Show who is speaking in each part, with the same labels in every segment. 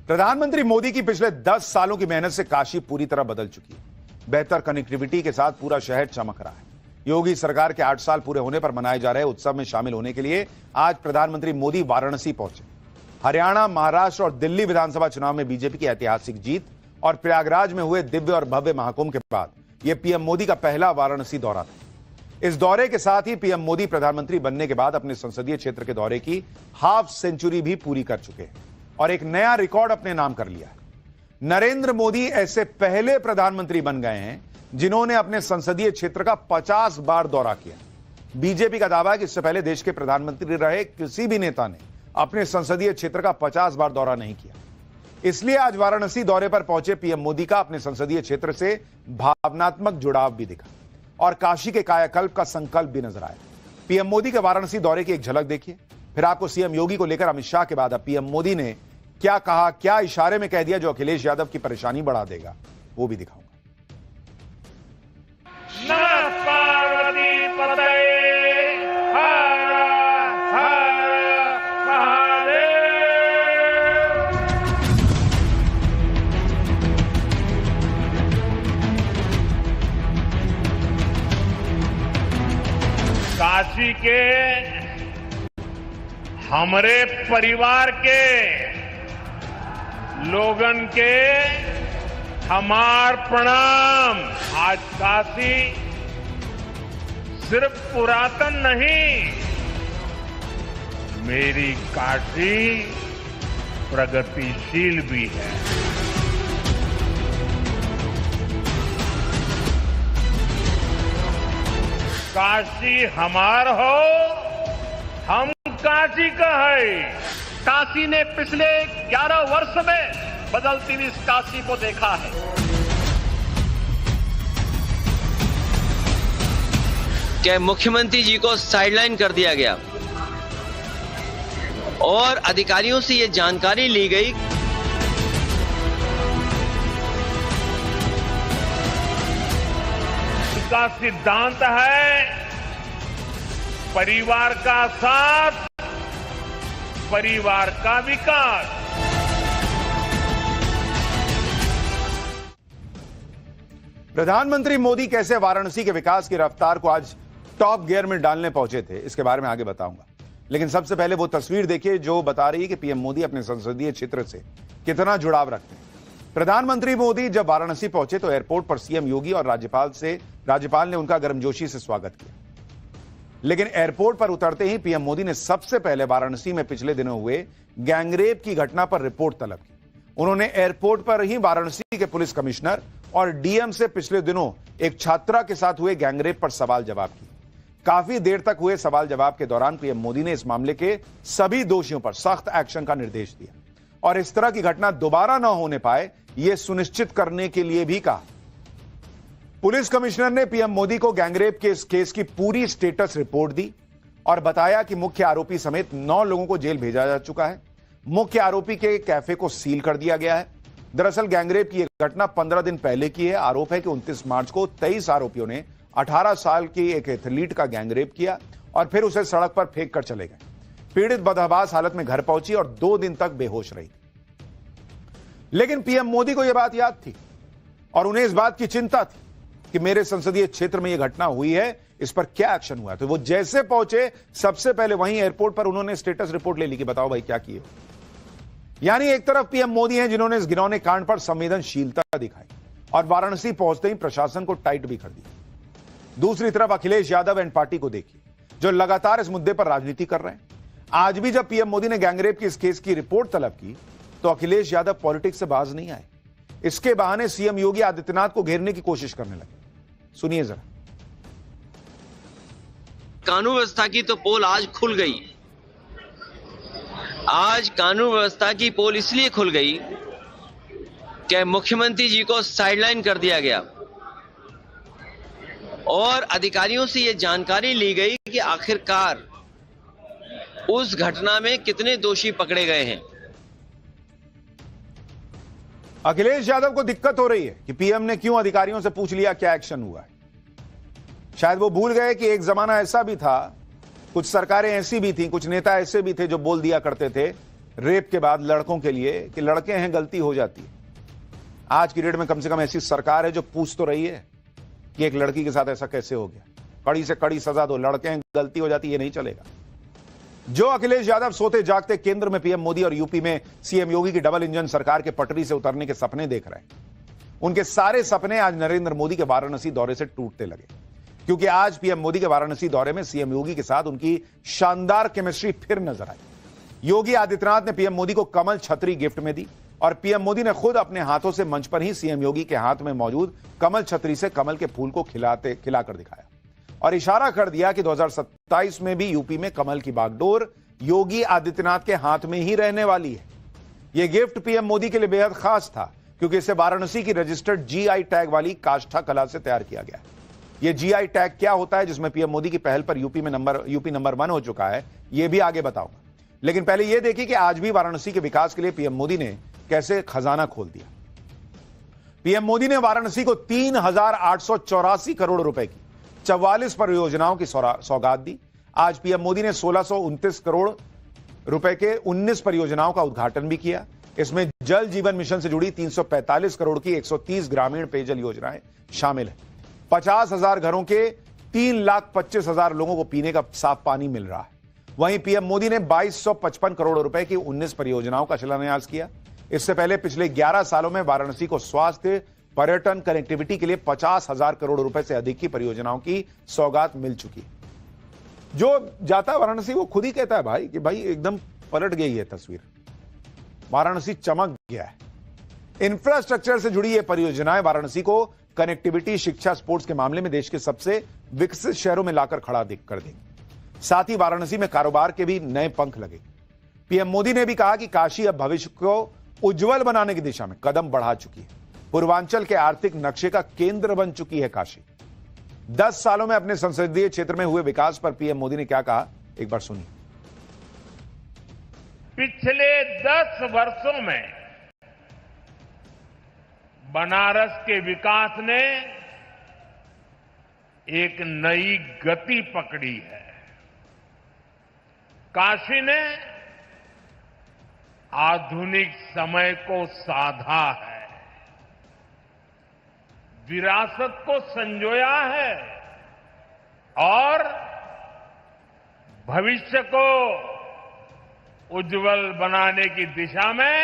Speaker 1: प्रधानमंत्री मोदी की पिछले 10 सालों की मेहनत से काशी पूरी तरह बदल चुकी है। बेहतर कनेक्टिविटी के साथ पूरा शहर चमक रहा है। योगी सरकार के 8 साल पूरे होने पर मनाए जा रहे उत्सव में शामिल होने के लिए आज प्रधानमंत्री मोदी वाराणसी पहुंचे। हरियाणा, महाराष्ट्र और दिल्ली विधानसभा चुनाव में बीजेपी की ऐतिहासिक जीत और प्रयागराज में हुए दिव्य और भव्य महाकुंभ के बाद यह पीएम मोदी का पहला वाराणसी दौरा था। इस दौरे के साथ ही पीएम मोदी प्रधानमंत्री बनने के बाद अपने संसदीय क्षेत्र के दौरे की हाफ सेंचुरी भी पूरी कर चुके हैं और एक नया रिकॉर्ड अपने नाम कर लिया है। नरेंद्र मोदी ऐसे पहले प्रधानमंत्री बन गए हैं जिन्होंने अपने संसदीय क्षेत्र का 50 बार दौरा किया। बीजेपी का दावा है कि इससे पहले देश के प्रधानमंत्री रहे किसी भी नेता ने अपने संसदीय क्षेत्र का 50 बार दौरा नहीं किया। इसलिए आज वाराणसी दौरे पर पहुंचे पीएम मोदी का अपने संसदीय क्षेत्र से भावनात्मक जुड़ाव भी दिखा और काशी के कायाकल्प का संकल्प भी नजर आया। पीएम मोदी के वाराणसी दौरे की एक झलक देखिए, फिर आपको सीएम योगी को लेकर अमित शाह के बाद अब पीएम मोदी ने क्या कहा, क्या इशारे में कह दिया जो अखिलेश यादव की परेशानी बढ़ा देगा, वो भी दिखाऊंगा।
Speaker 2: काशी के हमारे परिवार के लोगन के हमार प्रणाम। आज काशी सिर्फ पुरातन नहीं, मेरी काशी प्रगतिशील भी है। काशी हमार हो, हम काशी का है।
Speaker 3: काशी ने पिछले 11 वर्ष में बदलती हुई इस काशी को देखा है।
Speaker 4: क्या मुख्यमंत्री जी को साइडलाइन कर दिया गया और अधिकारियों से ये जानकारी ली गई
Speaker 2: का सिद्धांत है परिवार का साथ, परिवार का विकास।
Speaker 1: प्रधानमंत्री मोदी कैसे वाराणसी के विकास की रफ्तार को आज टॉप गियर में डालने पहुंचे थे, इसके बारे में आगे बताऊंगा। लेकिन सबसे पहले वो तस्वीर देखिए जो बता रही है कि पीएम मोदी अपने संसदीय क्षेत्र से कितना जुड़ाव रखते हैं। प्रधानमंत्री मोदी जब वाराणसी पहुंचे तो एयरपोर्ट पर सीएम योगी और राज्यपाल ने उनका गर्मजोशी से स्वागत किया। लेकिन एयरपोर्ट पर उतरते ही पीएम मोदी ने सबसे पहले वाराणसी में पिछले दिनों हुए गैंगरेप की घटना पर रिपोर्ट तलब की। उन्होंने एयरपोर्ट पर ही वाराणसी के पुलिस कमिश्नर और डीएम से पिछले दिनों एक छात्रा के साथ हुए गैंगरेप पर सवाल जवाब किए। काफी देर तक हुए सवाल जवाब के दौरान पीएम मोदी ने इस मामले के सभी दोषियों पर सख्त एक्शन का निर्देश दिया और इस तरह की घटना दोबारा न होने पाए यह सुनिश्चित करने के लिए भी कहा। पुलिस कमिश्नर ने पीएम मोदी को गैंगरेप के इस केस की पूरी स्टेटस रिपोर्ट दी और बताया कि मुख्य आरोपी समेत 9 लोगों को जेल भेजा जा चुका है। मुख्य आरोपी के कैफे को सील कर दिया गया है। दरअसल गैंगरेप की यह घटना 15 दिन पहले की है। आरोप है कि 29 मार्च को 23 आरोपियों ने 18 साल की एक एथलीट का गैंगरेप किया और फिर उसे सड़क पर फेंक कर चले गए। पीड़ित बदहवास हालत में घर पहुंची और 2 दिन तक बेहोश रही। लेकिन पीएम मोदी को यह बात याद थी और उन्हें इस बात की चिंता थी कि मेरे संसदीय क्षेत्र में यह घटना हुई है, इस पर क्या एक्शन हुआ। तो वो जैसे पहुंचे सबसे पहले वहीं एयरपोर्ट पर उन्होंने स्टेटस रिपोर्ट ले ली कि बताओ भाई क्या किए। यानी एक तरफ पीएम मोदी हैं जिन्होंने इस घिनौने कांड पर संवेदनशीलता दिखाई और वाराणसी पहुंचते ही प्रशासन को टाइट भी कर दिया। दूसरी तरफ अखिलेश यादव एंड पार्टी को देखिए जो लगातार इस मुद्दे पर राजनीति कर रहे हैं। आज भी जब पीएम मोदी ने गैंगरेप की इस केस की रिपोर्ट तलब की तो अखिलेश यादव पॉलिटिक्स से बाज नहीं आए। इसके बहाने सीएम योगी आदित्यनाथ को घेरने की कोशिश करने लगे। सुनिए जरा।
Speaker 4: कानून व्यवस्था की तो पोल आज खुल गई। आज कानून व्यवस्था की पोल इसलिए खुल गई कि मुख्यमंत्री जी को साइडलाइन कर दिया गया और अधिकारियों से यह जानकारी ली गई कि आखिरकार उस घटना में कितने दोषी पकड़े गए हैं।
Speaker 1: अखिलेश यादव को दिक्कत हो रही है कि पीएम ने क्यों अधिकारियों से पूछ लिया क्या एक्शन हुआ है। शायद वो भूल गए कि एक जमाना ऐसा भी था, कुछ सरकारें ऐसी भी थी, कुछ नेता ऐसे भी थे जो बोल दिया करते थे रेप के बाद लड़कों के लिए कि लड़के हैं, गलती हो जाती है। आज की डेट में कम से कम ऐसी सरकार है जो पूछ तो रही है कि एक लड़की के साथ ऐसा कैसे हो गया। कड़ी से कड़ी सजा दो, लड़के हैं, गलती हो जाती है, ये नहीं चलेगा। जो अखिलेश यादव सोते जागते केंद्र में पीएम मोदी और यूपी में सीएम योगी की डबल इंजन सरकार के पटरी से उतरने के सपने देख रहे हैं, उनके सारे सपने आज नरेंद्र मोदी के वाराणसी दौरे से टूटने लगे, क्योंकि आज पीएम मोदी के वाराणसी दौरे में सीएम योगी के साथ उनकी शानदार केमिस्ट्री फिर नजर आई। योगी आदित्यनाथ ने पीएम मोदी को कमल छतरी गिफ्ट में दी और पीएम मोदी ने खुद अपने हाथों से मंच पर ही सीएम योगी के हाथ में मौजूद कमल छतरी से कमल के फूल को खिलाकर दिखाया और इशारा कर दिया कि 2027 में भी यूपी में कमल की बागडोर योगी आदित्यनाथ के हाथ में ही रहने वाली है। यह गिफ्ट पीएम मोदी के लिए बेहद खास था, क्योंकि इसे वाराणसी की रजिस्टर्ड जीआई टैग वाली काष्ठा कला से तैयार किया गया। यह जीआई टैग क्या होता है, जिसमें पीएम मोदी की पहल पर यूपी नंबर 1 हो चुका है, यह भी आगे बताऊंगा। लेकिन पहले यह देखिए कि आज भी वाराणसी के विकास के लिए पीएम मोदी ने कैसे खजाना खोल दिया। पीएम मोदी ने वाराणसी को 3,884 करोड़ रुपए की 44 परियोजनाओं की सौगात दी। आज पीएम मोदी ने 1,629 करोड़ रुपए के 19 परियोजनाओं का उद्घाटन भी किया। इसमें जल जीवन मिशन से जुड़ी 345 करोड़ की 130 ग्रामीण पेयजल योजनाएं शामिल है। 50,000 घरों के 3,25,000 लोगों को पीने का साफ पानी मिल रहा है। वहीं पीएम मोदी ने 2,255 करोड़ रुपए की 19 परियोजनाओं का शिलान्यास किया। इससे पहले पिछले 11 सालों में वाराणसी को स्वास्थ्य, पर्यटन, कनेक्टिविटी के लिए 50,000 करोड़ रुपए से अधिक की परियोजनाओं की सौगात मिल चुकी है। जो जाता है वाराणसी वो खुद ही कहता है भाई कि भाई एकदम पलट गई है तस्वीर, वाराणसी चमक गया है। इंफ्रास्ट्रक्चर से जुड़ी ये परियोजनाएं वाराणसी को कनेक्टिविटी, शिक्षा, स्पोर्ट्स के मामले में देश के सबसे विकसित शहरों में लाकर खड़ा कर देंगे। साथ ही वाराणसी में कारोबार के भी नए पंख लगे। पीएम मोदी ने भी कहा कि काशी अब भविष्य को उज्जवल बनाने की दिशा में कदम बढ़ा चुकी है। पूर्वांचल के आर्थिक नक्शे का केंद्र बन चुकी है काशी। 10 सालों में अपने संसदीय क्षेत्र में हुए विकास पर पीएम मोदी ने क्या कहा, एक बार सुनिए।
Speaker 2: पिछले 10 वर्षों में बनारस के विकास ने एक नई गति पकड़ी है। काशी ने आधुनिक समय को साधा है, विरासत को संजोया है और भविष्य को उज्जवल बनाने की दिशा में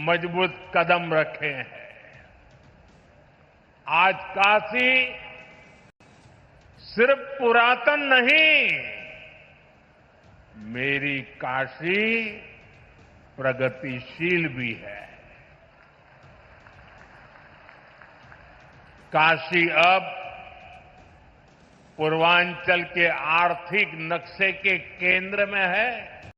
Speaker 2: मजबूत कदम रखे हैं। आज काशी सिर्फ पुरातन नहीं, मेरी काशी प्रगतिशील भी है। काशी अब पूर्वांचल के आर्थिक नक्शे के केंद्र में है।